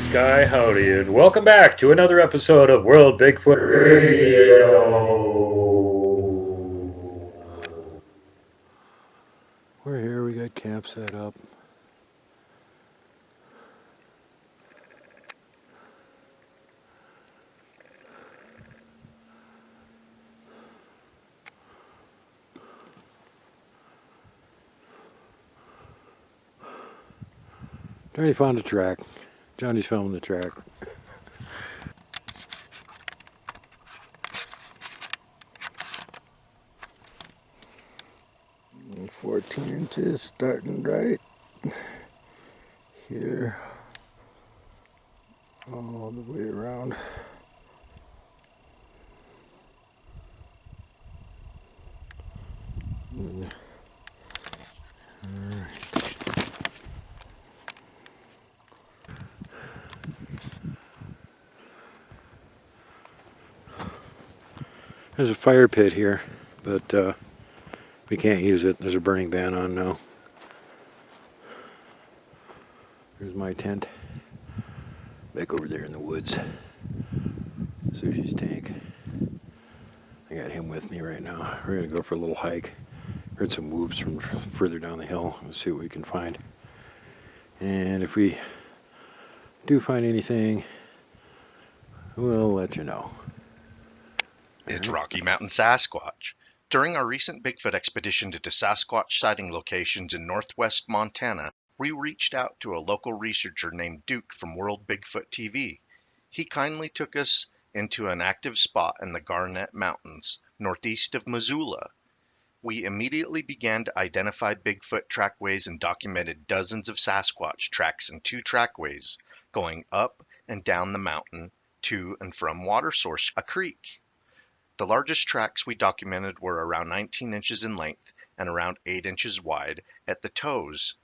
Sky Howdy, and welcome back to another episode of World Bigfoot Radio. We're here, we got camp set up. Johnny found a track. Johnny's filming the track. 14 inches starting right here all the way around. There's a fire pit here, but we can't use it. There's a burning ban on now. Here's my tent. Back over there in the woods. Sushi's tank. I got him with me right now. We're gonna go for a little hike. Heard some whoops from further down the hill. Let's see what we can find. And if we do find anything, we'll let you know. It's Rocky Mountain Sasquatch. During our recent Bigfoot expedition to Sasquatch sighting locations in northwest Montana, we reached out to a local researcher named Duke from World Bigfoot TV. He kindly took us into an active spot in the Garnet Mountains, northeast of Missoula. We immediately began to identify Bigfoot trackways and documented dozens of Sasquatch tracks in 2 trackways going up and down the mountain to and from water source, a creek. The largest tracks we documented were around 19 inches in length and around 8 inches wide at the toes.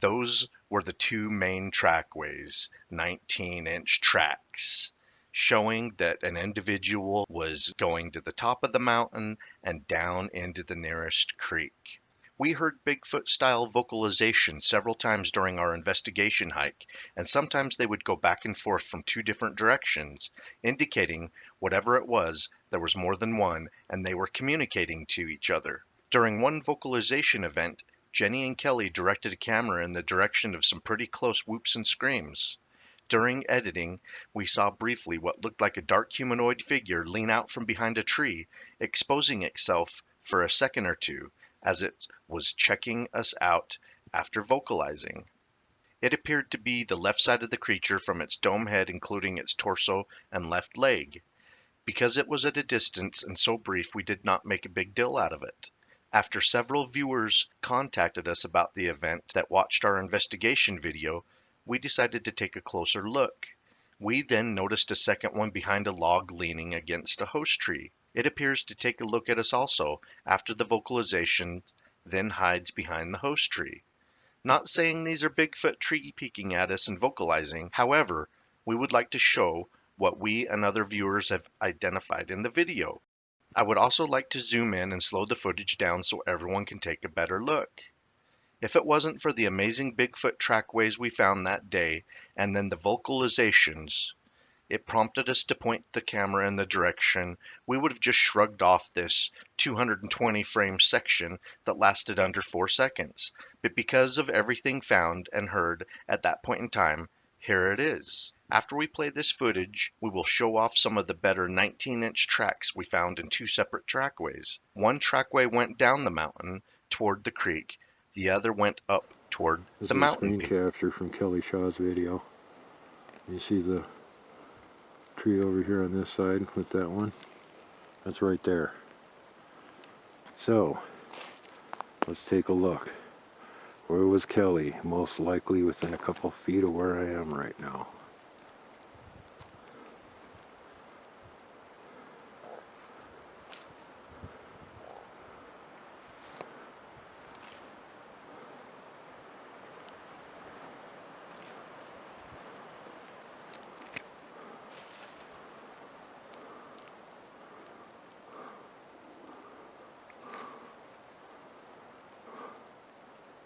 Those were the 2 main trackways, 19-inch tracks, showing that an individual was going to the top of the mountain and down into the nearest creek. We heard Bigfoot-style vocalization several times during our investigation hike, and sometimes they would go back and forth from 2 different directions, indicating whatever it was, there was more than one, and they were communicating to each other. During one vocalization event, Jenny and Kelly directed a camera in the direction of some pretty close whoops and screams. During editing, we saw briefly what looked like a dark humanoid figure lean out from behind a tree, exposing itself for a second or two, as it was checking us out after vocalizing. It appeared to be the left side of the creature from its dome head, including its torso and left leg. Because it was at a distance and so brief, we did not make a big deal out of it. After several viewers contacted us about the event that watched our investigation video, we decided to take a closer look. We then noticed a second one behind a log leaning against a host tree. It appears to take a look at us also after the vocalization, then hides behind the host tree. Not saying these are Bigfoot tree peeking at us and vocalizing, however, we would like to show what we and other viewers have identified in the video. I would also like to zoom in and slow the footage down so everyone can take a better look. If it wasn't for the amazing Bigfoot trackways we found that day, and then the vocalizations, it prompted us to point the camera in the direction, we would have just shrugged off this 220 frame section that lasted under 4 seconds. But because of everything found and heard at that point in time, here it is. After we play this footage, we will show off some of the better 19-inch tracks we found in 2 separate trackways. One trackway went down the mountain toward the creek, the other went up toward the mountain This is a screen capture from Kelly Shaw's video. You see the tree over here on this side with that one? That's right there. So, let's take a look. Where was Kelly? Most likely within a couple feet of where I am right now.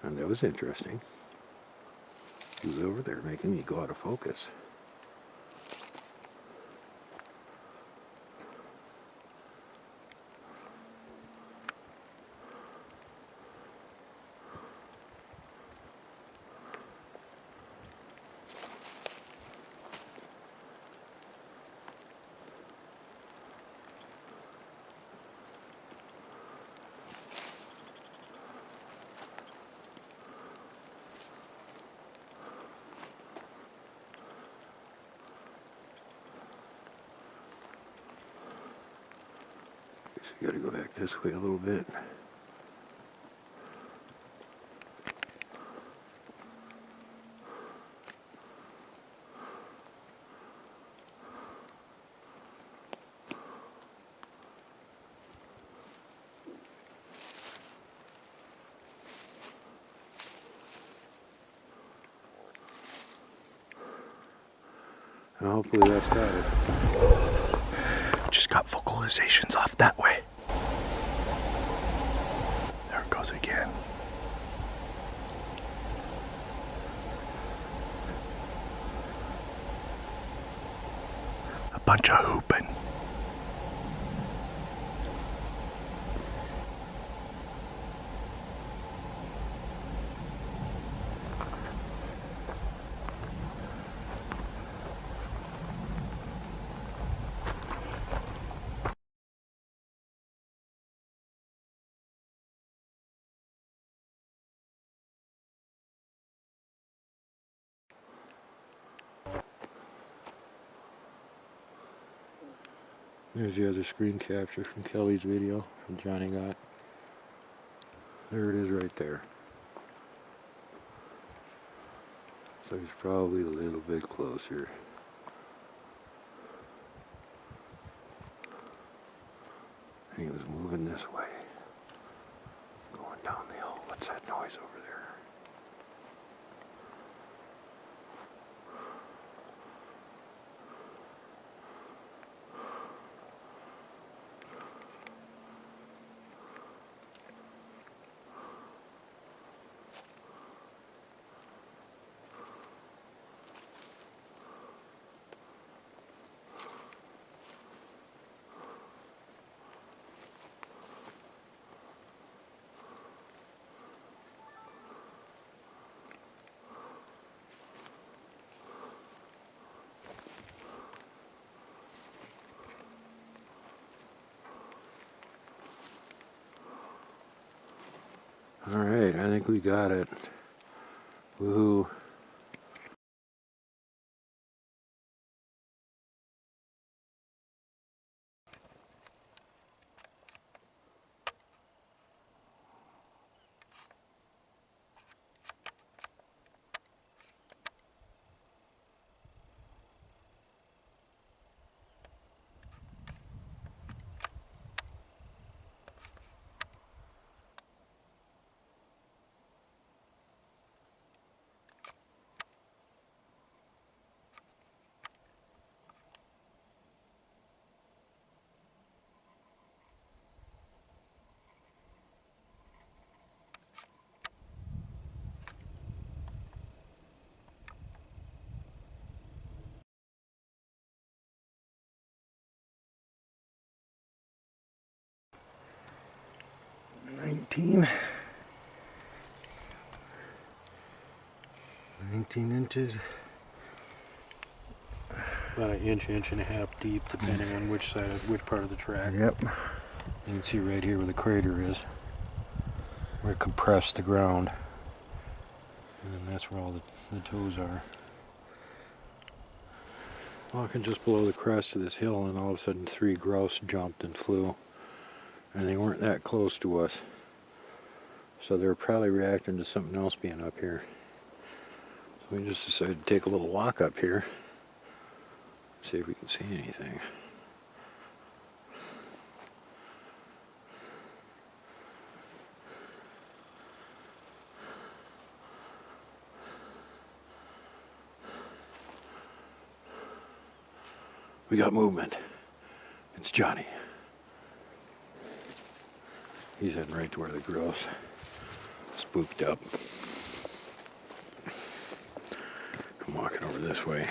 And that was interesting. He was over there making me go out of focus. Gotta go back this way a little bit. And hopefully that's got it. Just got vocalizations off that way. There it goes again. A bunch of hooping. There's the other screen capture from Kelly's video from Johnny got. There it is right there. So he's probably a little bit closer. And he was moving this way. Going down the hill. What's that noise over there? Alright, I think we got it. Woohoo. Nineteen inches. About an inch, inch and a half deep, depending on which part of the track. Yep. You can see right here where the crater is, where it compressed the ground. And then that's where all the toes are. Walking just below the crest of this hill, and all of a sudden 3 grouse jumped and flew. And they weren't that close to us. So they were probably reacting to something else being up here. So we just decided to take a little walk up here. See if we can see anything. We got movement. It's Johnny. He's heading right to where the grouse spooked up. I'm walking over this way.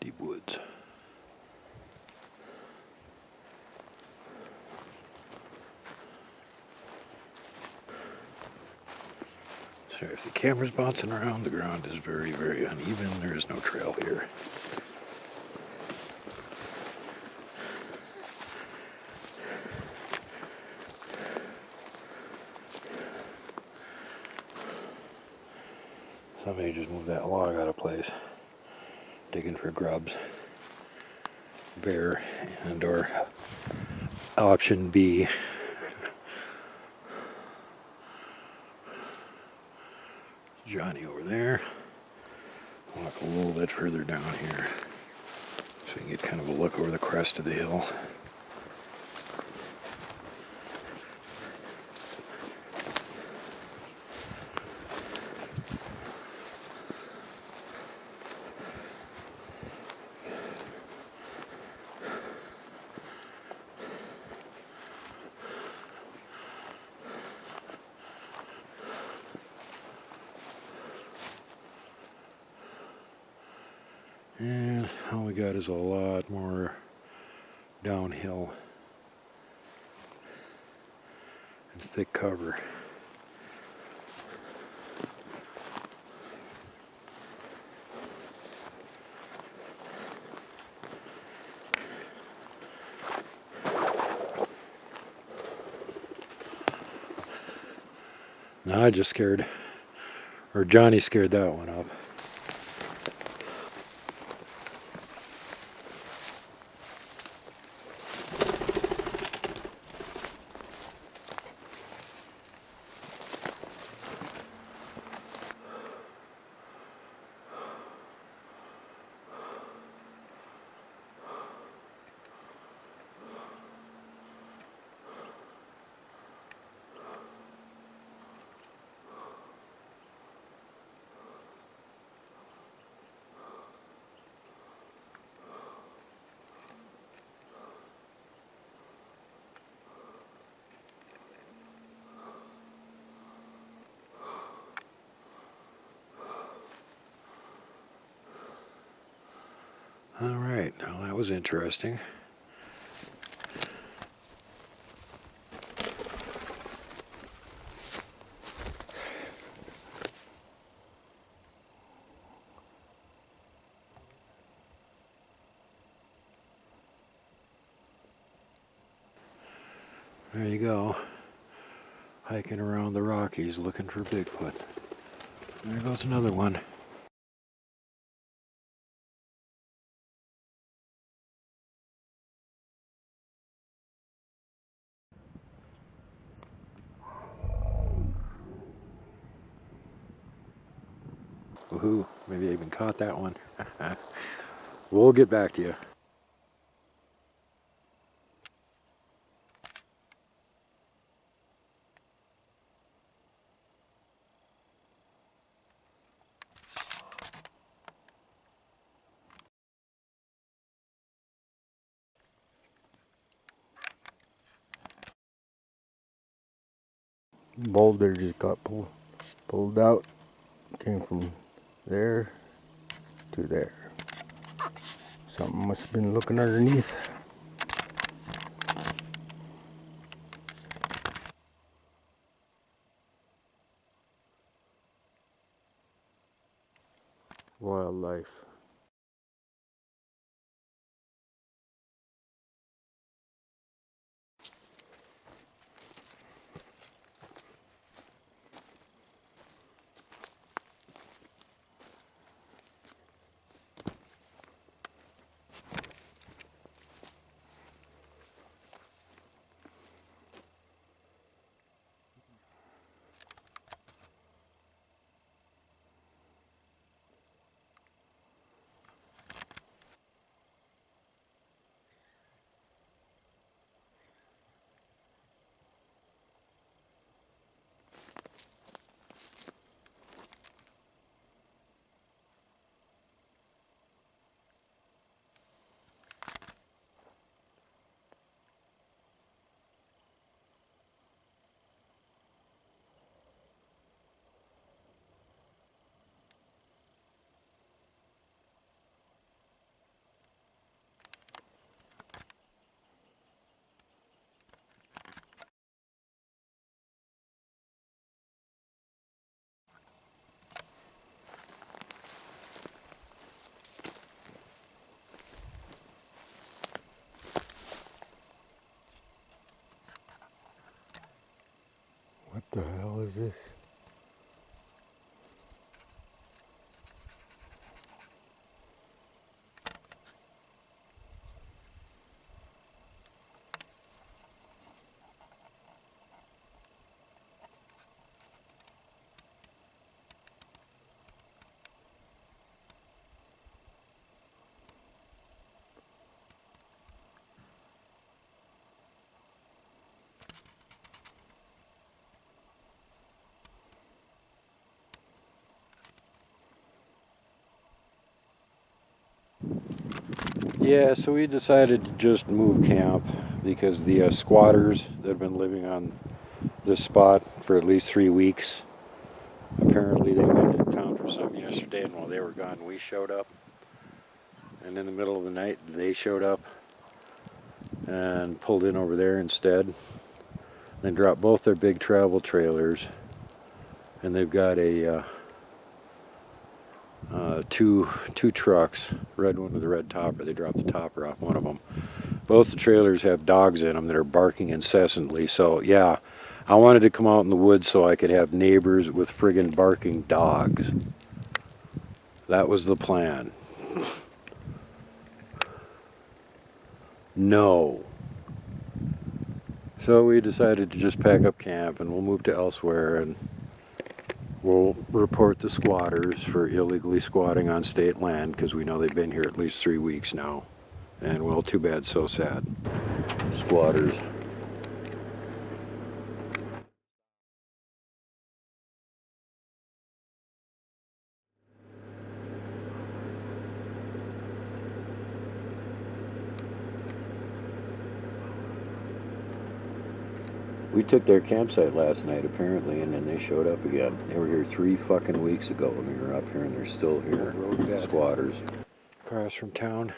Deep woods. Sorry if the camera's bouncing around. The ground is very, very uneven. There is no trail here. Somebody just moved that log out of place, digging for grubs. Bear and or option B. Johnny over there. Walk a little bit further down here so we can get kind of a look over the crest of the hill. And all we got is a lot more downhill and thick cover. Now I just scared, or Johnny scared that one up. All right, well that was interesting. There you go. Hiking around the Rockies looking for Bigfoot. There goes another one. Woohoo, maybe I even caught that one. We'll get back to you. Boulder just got pulled out. Came from there to there. Something must have been looking underneath. Wildlife. this? Yeah, so we decided to just move camp because the squatters that have been living on this spot for at least 3 weeks, apparently they went and found something yesterday, and while they were gone, we showed up. And in the middle of the night, they showed up and pulled in over there instead. They dropped both their big travel trailers, and they've got a two trucks, red one with a red topper. They dropped the topper off one of them. Both the trailers have dogs in them that are barking incessantly. So yeah, I wanted to come out in the woods so I could have neighbors with friggin' barking dogs. That was the plan. No. So we decided to just pack up camp and we'll move to elsewhere, and we'll report the squatters for illegally squatting on state land because we know they've been here at least 3 weeks now. And well, too bad, so sad. Squatters. We took their campsite last night apparently, and then they showed up again. They were here 3 fucking weeks ago when we were up here, and they're still here. Squatters. Across from town.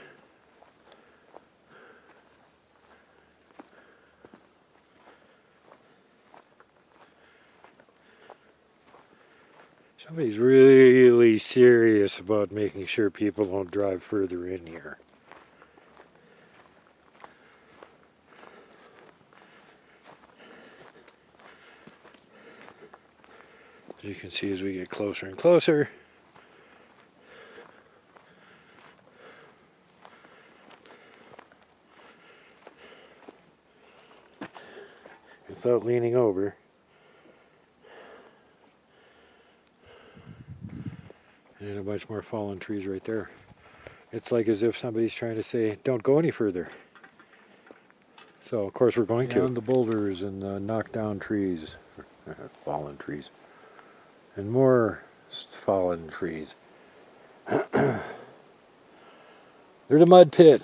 Somebody's really serious about making sure people don't drive further in here. As you can see, as we get closer and closer, without leaning over, and a bunch more fallen trees right there. It's like as if somebody's trying to say, don't go any further. So, of course, we're going to. Down the boulders and the knocked down trees, fallen trees, and more fallen trees. There's a mud pit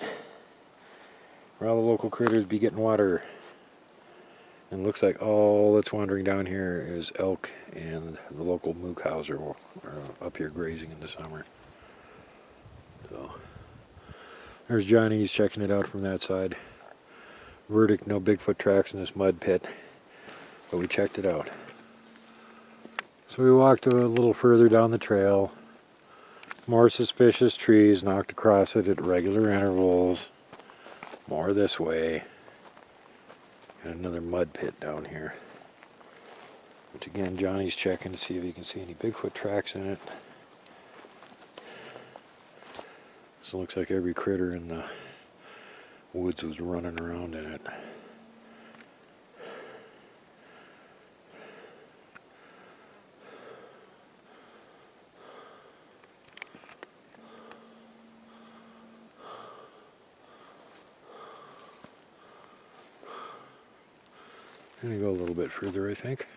where all the local critters be getting water. And looks like all that's wandering down here is elk and the local mook houser are up here grazing in the summer. So there's Johnny, he's checking it out from that side. Verdict, no Bigfoot tracks in this mud pit, but we checked it out. So we walked a little further down the trail. More suspicious trees knocked across it at regular intervals. More this way. And another mud pit down here. Which again, Johnny's checking to see if he can see any Bigfoot tracks in it. So it looks like every critter in the woods was running around in it. I'm going to go a little bit further, I think,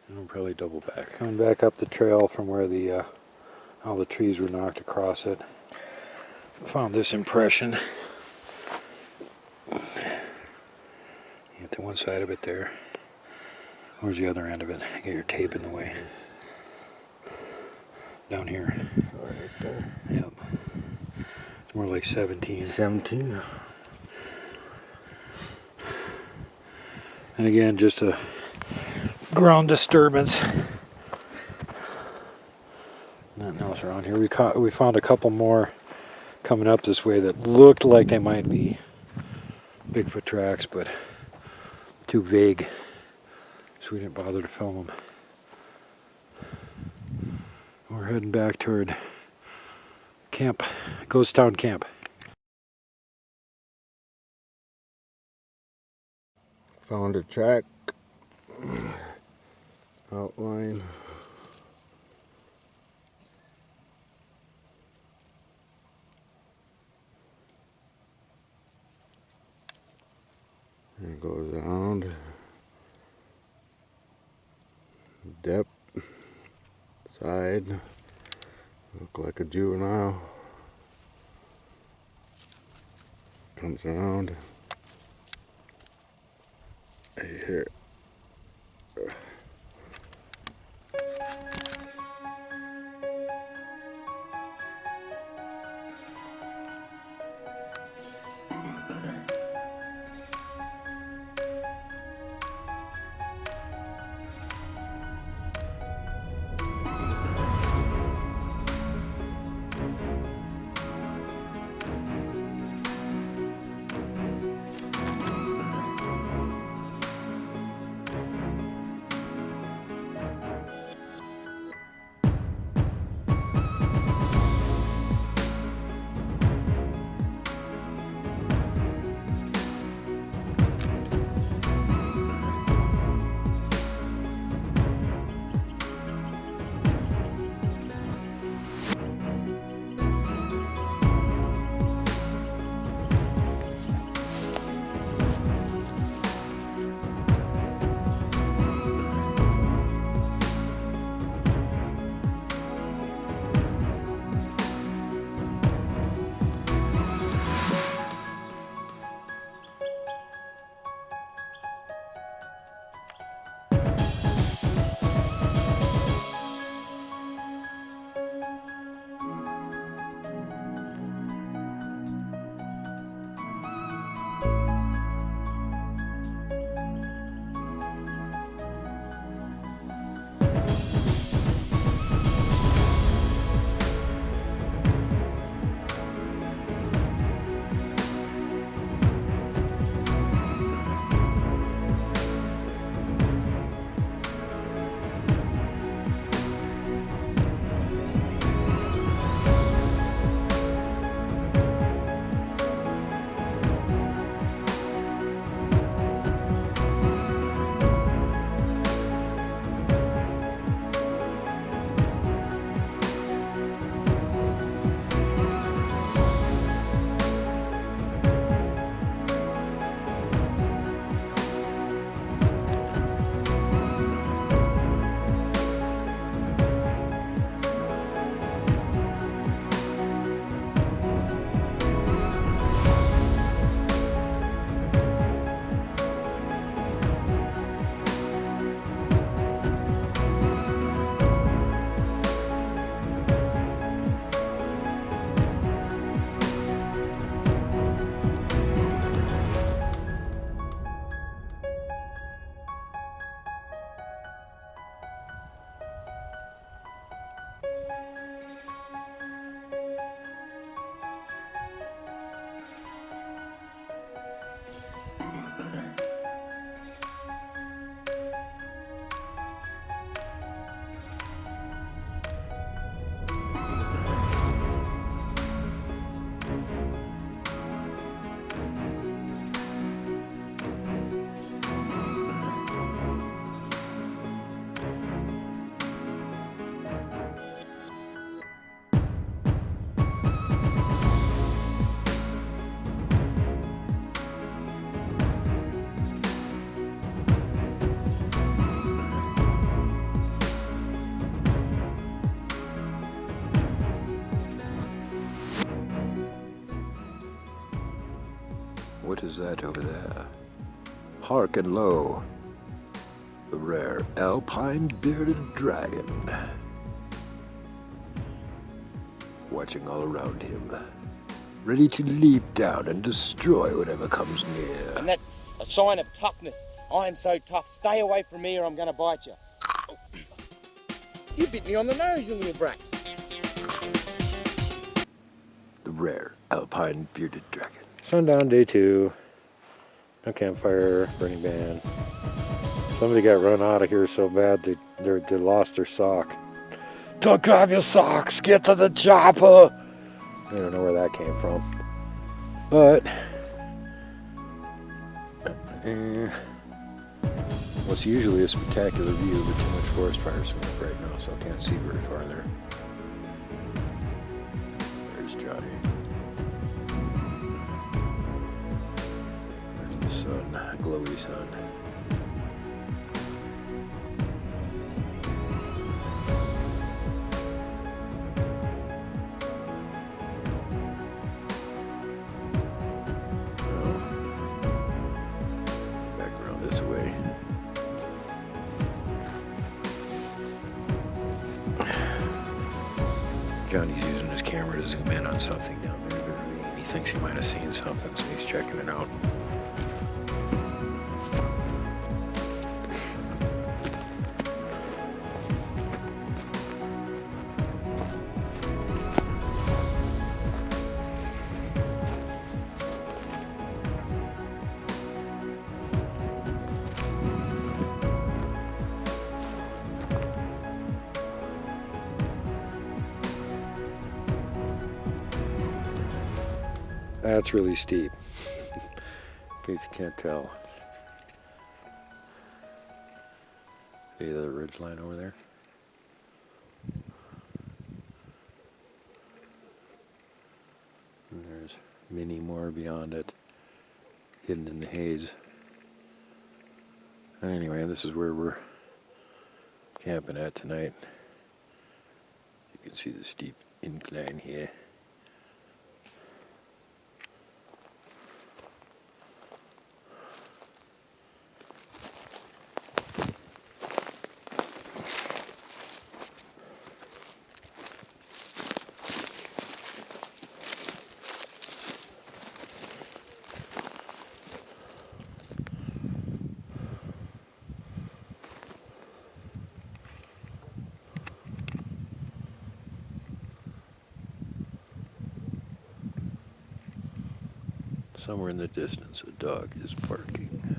and I'll probably double back. Coming back up the trail from where the all the trees were knocked across it. Found this impression. Get to one side of it there. Where's the other end of it? Get your tape in the way. Down here. Right there. Yep. It's more like 17. 17. And again, just a ground disturbance. Nothing else around here. We found a couple more coming up this way that looked like they might be Bigfoot tracks, but too vague, so we didn't bother to film them. heading back toward camp, Ghost Town Camp. Found a track outline. And it goes around. Depth, side, look like a juvenile. Comes around. Right here. What is that over there? Hearken low. The rare alpine bearded dragon. Watching all around him. Ready to leap down and destroy whatever comes near. And that's a sign of toughness. I am so tough. Stay away from me or I'm going to bite you. You bit me on the nose, you little brat. The rare alpine bearded dragon. Sundown, day 2. No campfire, burning ban. Somebody got run out of here so bad they lost their sock. Don't grab your socks, get to the chopper. I don't know where that came from. But, what's usually a spectacular view, but too much forest fire smoke right now, so I can't see very far there. There's Johnny. There's the sun, glowy sun. Johnny's using his camera to zoom in on something down there. He thinks he might have seen something, so he's checking it out. That's really steep, in case you can't tell. See the ridge line over there? And there's many more beyond it, hidden in the haze. Anyway, this is where we're camping at tonight. You can see the steep incline here. Somewhere in the distance, a dog is barking.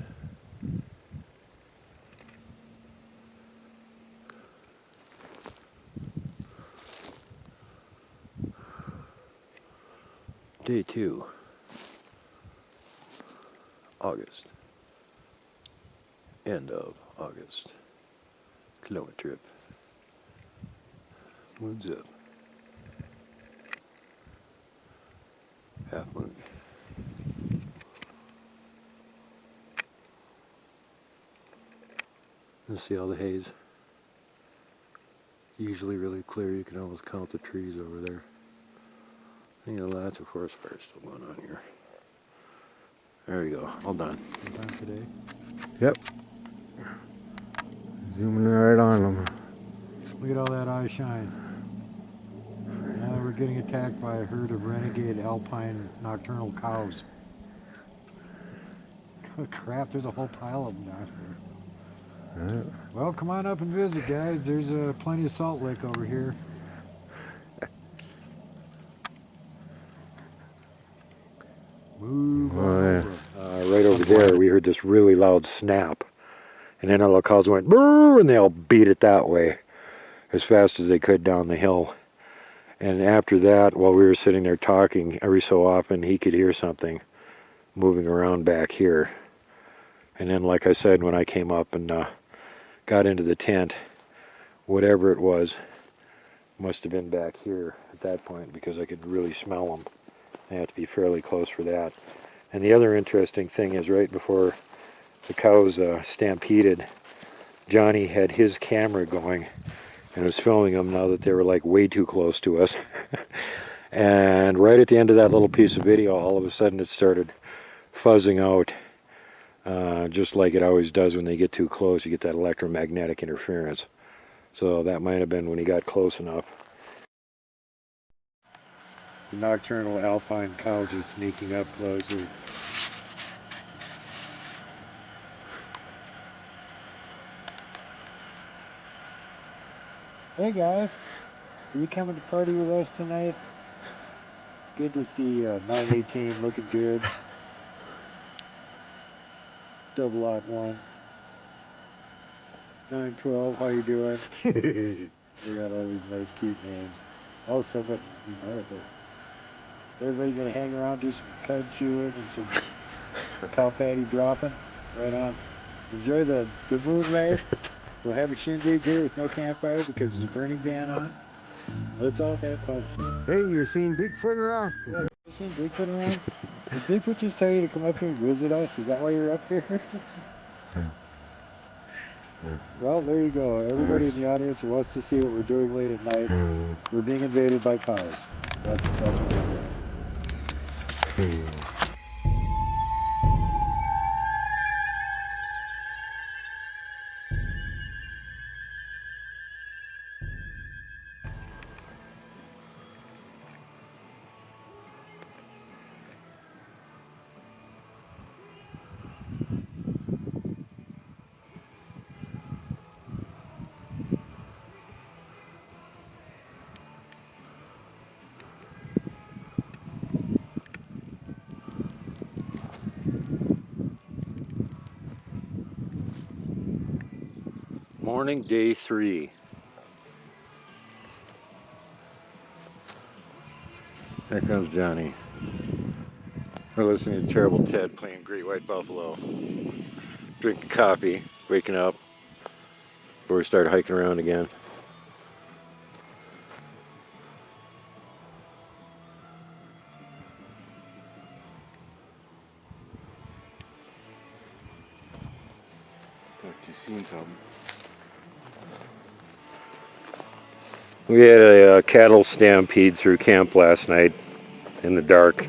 Day 2, August. End of August. Kilometer trip. Moon's up. Half moon. You see all the haze. Usually really clear, you can almost count the trees over there. I think lots of forest fires still going on here. There you go, all done. All done today? Yep. Zooming right on them. Look at all that eye shine. Now we're getting attacked by a herd of renegade alpine nocturnal cows. Crap, there's a whole pile of them down here. Right. Well, come on up and visit, guys. There's plenty of salt lick over here. Move over. Right over there, we heard this really loud snap. And then all the cows went, brrr, and they all beat it that way as fast as they could down the hill. And after that, while we were sitting there talking, every so often he could hear something moving around back here. And then, like I said, when I came up and got into the tent, whatever it was must have been back here at that point, because I could really smell them. They had to be fairly close for that. And the other interesting thing is, right before the cows stampeded, Johnny had his camera going and was filming them now that they were like way too close to us. And right at the end of that little piece of video, all of a sudden it started fuzzing out. Just like it always does when they get too close, you get that electromagnetic interference. So that might have been when he got close enough. The nocturnal alpine cows are sneaking up closer. Hey guys, are you coming to party with us tonight? Good to see you. 918 looking good. Double lot 1. 912, how you doing? They got all these nice, cute names. Oh, some of it, everybody's gonna hang around, do some cud chewing and some cow patty dropping. Right on. Enjoy the moonlight. We'll have a shindig here with no campfire because there's a burning ban on. Let's all have fun. Hey, you're seeing Bigfoot around? Yeah, you seen Bigfoot around? Did Bigfoot just tell you to come up here and visit us? Is that why you're up here? Well, there you go. Everybody in the audience who wants to see what we're doing late at night, we're being invaded by cows. That's what we're doing. Morning, day 3. Here comes Johnny. We're listening to Terrible Ted playing Great White Buffalo. Drinking coffee, waking up before we start hiking around again. Thought you seen something. We had a cattle stampede through camp last night in the dark.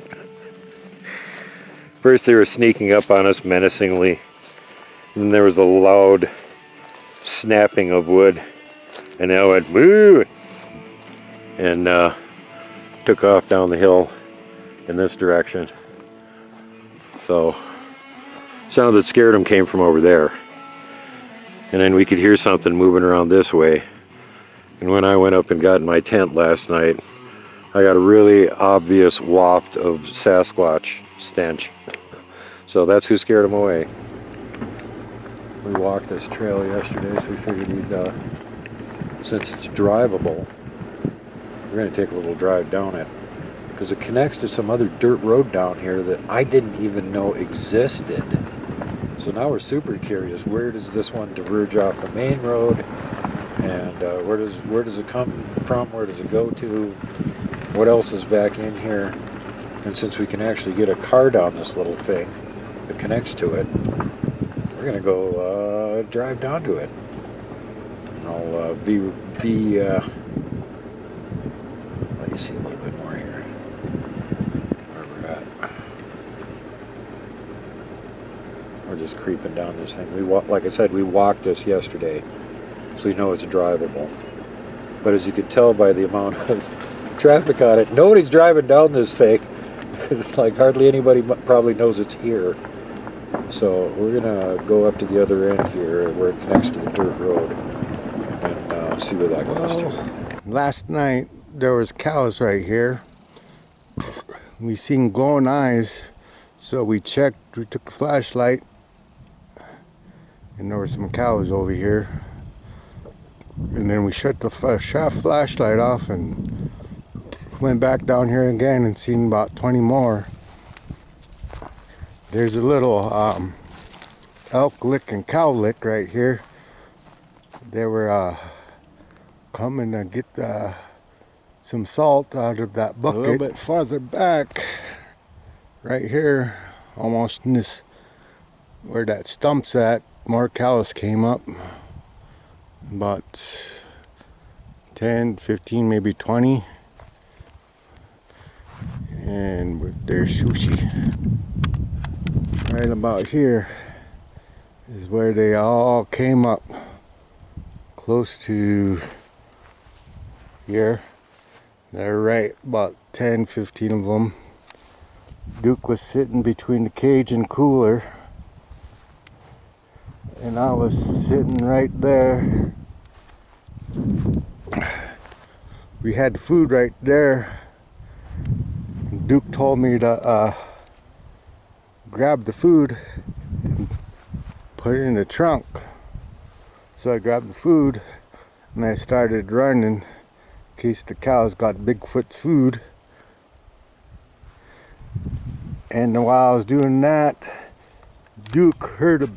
First they were sneaking up on us menacingly, and then there was a loud snapping of wood, and they went moo, and took off down the hill in this direction. So sound that scared them came from over there, and then we could hear something moving around this way. And when I went up and got in my tent last night, I got a really obvious waft of Sasquatch stench. So that's who scared them away. We walked this trail yesterday, so we figured we'd, since it's drivable, we're going to take a little drive down it. Because it connects to some other dirt road down here that I didn't even know existed. So now we're super curious, where does this one diverge off the main road? And where does it come from? Where does it go to? What else is back in here? And since we can actually get a car down this little thing that connects to it, we're gonna go drive down to it. And I'll let you see a little bit more here where we're at. We're just creeping down this thing. Like I said, we walked this yesterday, so we know it's drivable. But as you can tell by the amount of traffic on it, nobody's driving down this thing. It's like hardly anybody probably knows it's here. So we're gonna go up to the other end here where it connects to the dirt road and see where that goes to. Last night there was cows right here. We seen glowing eyes, so we checked. We took the flashlight, and there were some cows over here. And then we shut the flashlight off and went back down here again and seen about 20 more. There's a little elk lick and cow lick right here. They were coming to get some salt out of that bucket. A little bit farther back, right here, almost in this, where that stump's at, more cows came up. About 10, 15, maybe 20. And there's sushi. Right about here is where they all came up. Close to here. They're right about 10, 15 of them. Duke was sitting between the cage and cooler. And I was sitting right there. We had the food right there. Duke told me to grab the food and put it in the trunk. So I grabbed the food and I started running in case the cows got Bigfoot's food. And while I was doing that, Duke heard a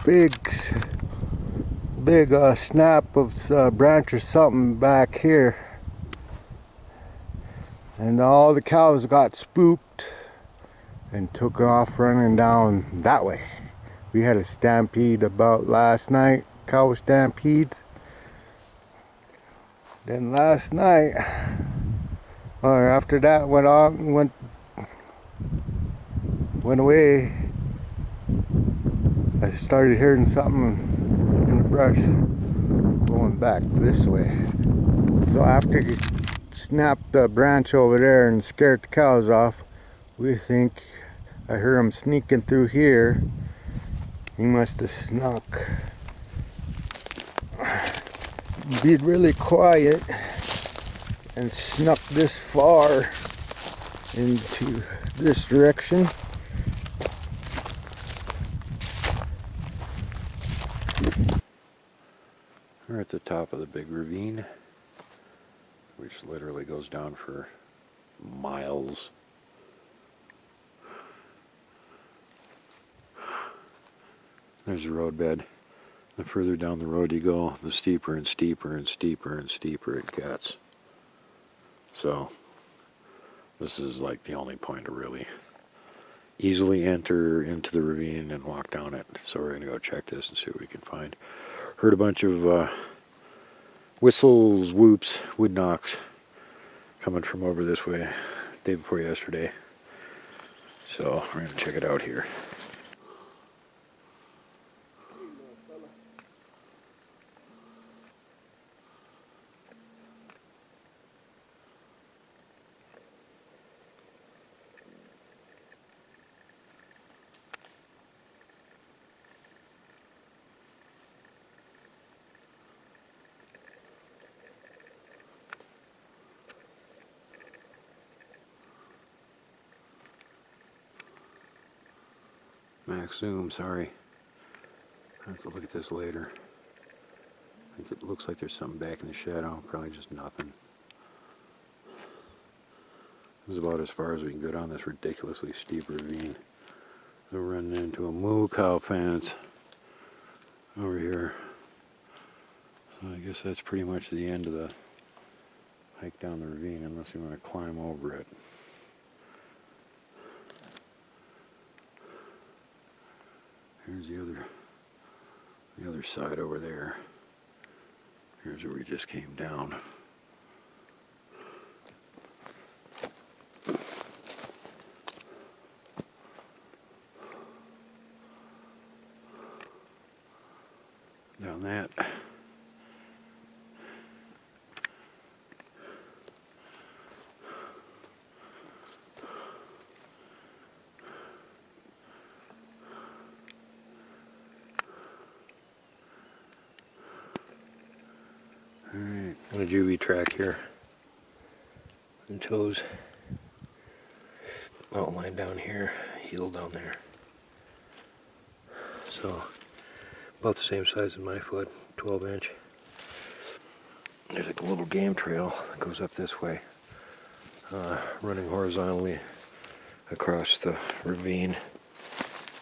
big snap of a branch or something back here, and all the cows got spooked and took off running down that way. We had a stampede about last night, cow stampede. Then last night, or after that went away, I started hearing something in the brush going back this way. So after he snapped the branch over there and scared the cows off, we think I heard him sneaking through here. He must have snuck. Be really quiet and snuck this far into this direction. We're at the top of the big ravine, which literally goes down for miles. There's the roadbed. The further down the road you go, the steeper and steeper and steeper and steeper it gets. So this is like the only point to really easily enter into the ravine and walk down it. So we're gonna go check this and see what we can find. Heard a bunch of whistles, whoops, wood knocks coming from over this way day before yesterday. So we're gonna check it out here. Max zoom, sorry. I have to look at this later. I think it looks like there's something back in the shadow, probably just nothing. This is about as far as we can go down this ridiculously steep ravine. We're running into a moo cow fence over here. So I guess that's pretty much the end of the hike down the ravine, unless you want to climb over it. Here's the other side over there. Here's where we just came down. Down that. Alright, on a juvie track here. And toes outlined down here, heel down there. So, about the same size as my foot, 12 inch. There's like a little game trail that goes up this way, running horizontally across the ravine.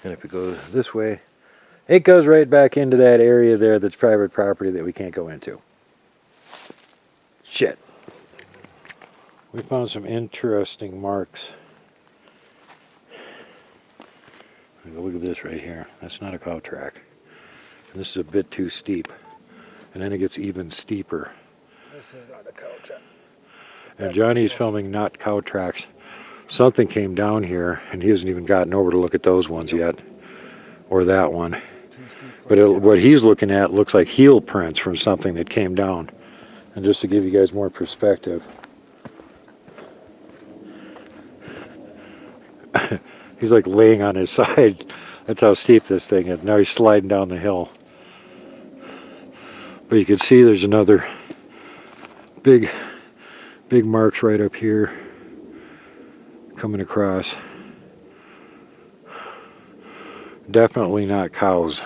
And if it goes this way, it goes right back into that area there that's private property that we can't go into. Shit. We found some interesting marks. Look at this right here. That's not a cow track. And this is a bit too steep. And then it gets even steeper. This is not a cow track. And Johnny's filming not cow tracks. Something came down here, and he hasn't even gotten over to look at those ones yet. Or that one. But what he's looking at looks like heel prints from something that came down. And just to give you guys more perspective. He's like laying on his side. That's how steep this thing is. Now he's sliding down the hill. But you can see there's another big marks right up here coming across. Definitely not cows.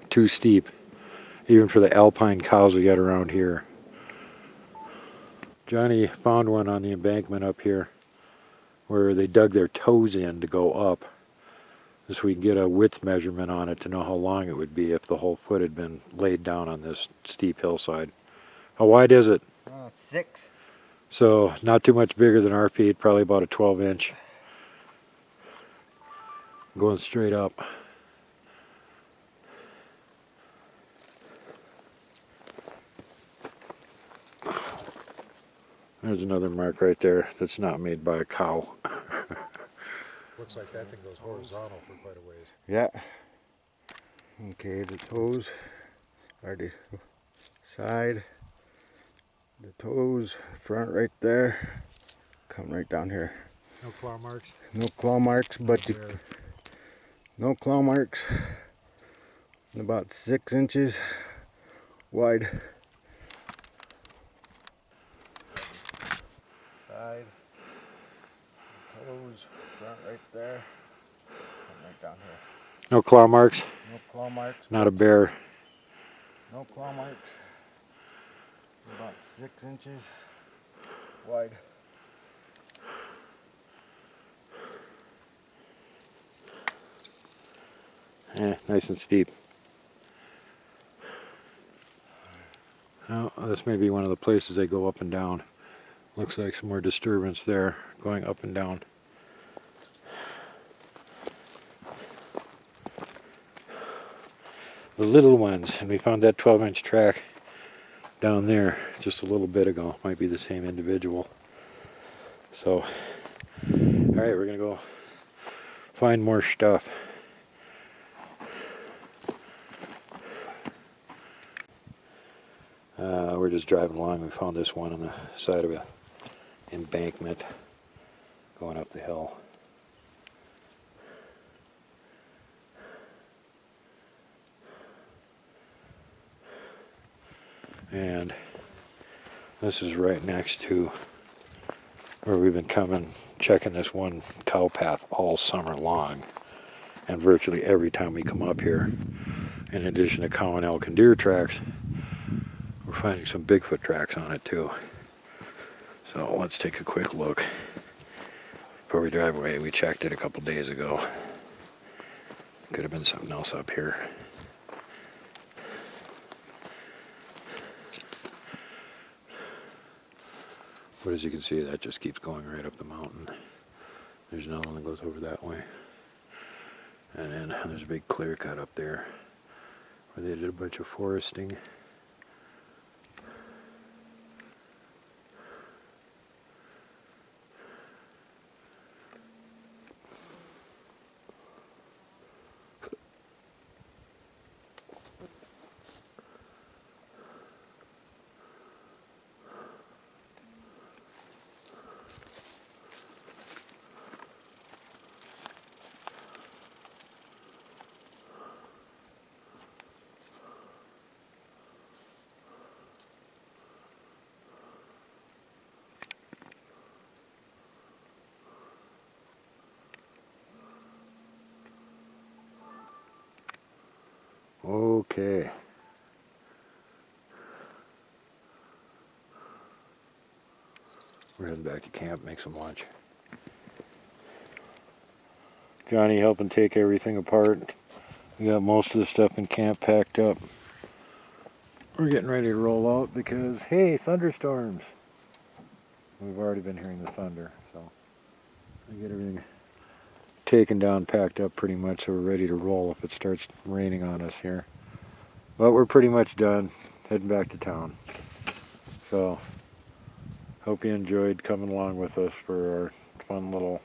Too steep. even for the alpine cows we got around here. Johnny found one on the embankment up here where they dug their toes in to go up, so we can get a width measurement on it to know how long it would be if the whole foot had been laid down on this steep hillside. How wide is it? 6. So not too much bigger than our feet, probably about a 12-inch. Going straight up. There's another mark right there that's not made by a cow. Looks like that thing goes horizontal for quite a ways. Yeah. Okay, the toes are the side. The toes, front right there. Come right down here. No claw marks? No claw marks, but no claw marks. And about 6 inches wide. Side. Toes, front right there. Come right down here. No claw marks? No claw marks. Not a bear. No claw marks. About 6 inches wide. Nice and steep. Oh, this may be one of the places they go up and down. Looks like some more disturbance there, going up and down. The little ones, and we found that 12-inch track down there just a little bit ago. Might be the same individual. So, alright, we're gonna go find more stuff. We're just driving along. We found this one on the side of an embankment going up the hill. And this is right next to where we've been coming, checking this one cow path all summer long. And virtually every time we come up here, in addition to cow and elk and deer tracks, we're finding some Bigfoot tracks on it too. So let's take a quick look. Before we drive away, we checked it a couple days ago. Could have been something else up here. But as you can see, that just keeps going right up the mountain. There's another one that goes over that way. And then there's a big clear cut up there where they did a bunch of foresting. Okay. We're heading back to camp, make some lunch. Johnny helping take everything apart. We got most of the stuff in camp packed up. We're getting ready to roll out because, hey, thunderstorms. We've already been hearing the thunder, so we get everything taken down, packed up pretty much, so we're ready to roll if it starts raining on us here. But we're pretty much done, heading back to town. So, hope you enjoyed coming along with us for our fun little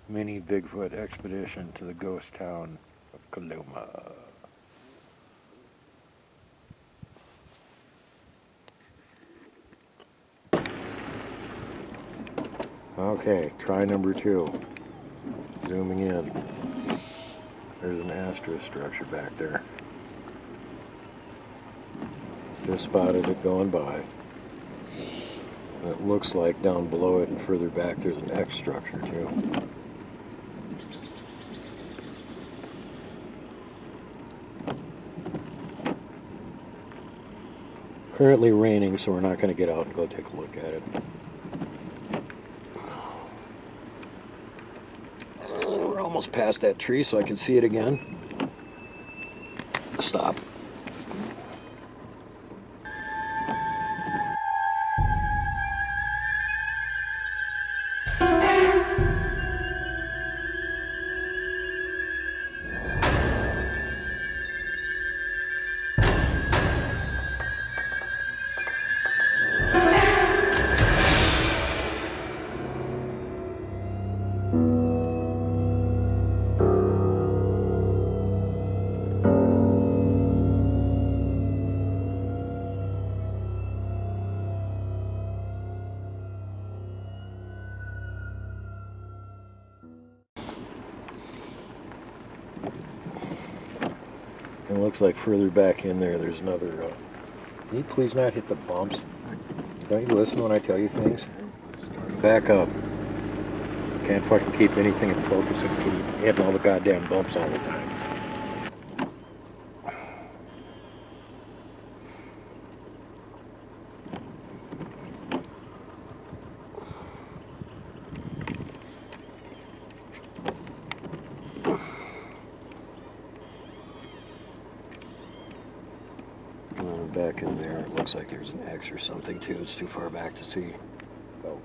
mini Bigfoot expedition to the ghost town of Coloma. Okay, try number 2. Zooming in. There's an asterisk structure back there. Just spotted it going by. And it looks like down below it and further back there's an X structure too. Currently raining, so we're not going to get out and go take a look at it. We're almost past that tree, so I can see it again. Stop. It looks like further back in there, there's another. Can you please not hit the bumps? Don't you listen when I tell you things? Back up. Can't fucking keep anything in focus and keep hitting all the goddamn bumps all the time. Back in there, it looks like there's an X or something too. It's too far back to see. Oh.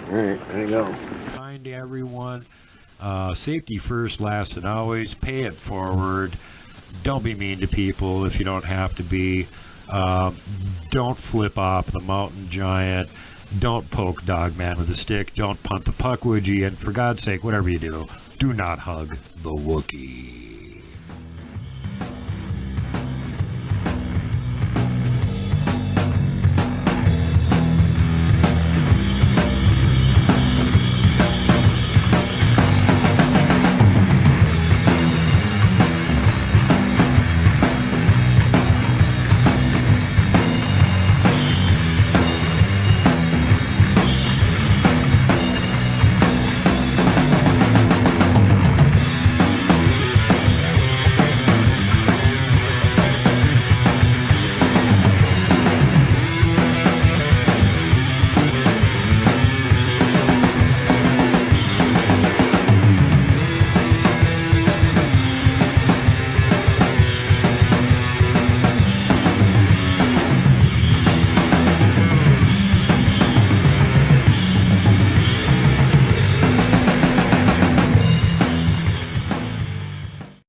All right, there you go. Kind to everyone. Safety first, last, and always. Pay it forward. Don't be mean to people if you don't have to be. Don't flip off the mountain giant. Don't poke Dogman with a stick. Don't punt the puck, would you? And for God's sake, whatever you do, do not hug the Wookiee.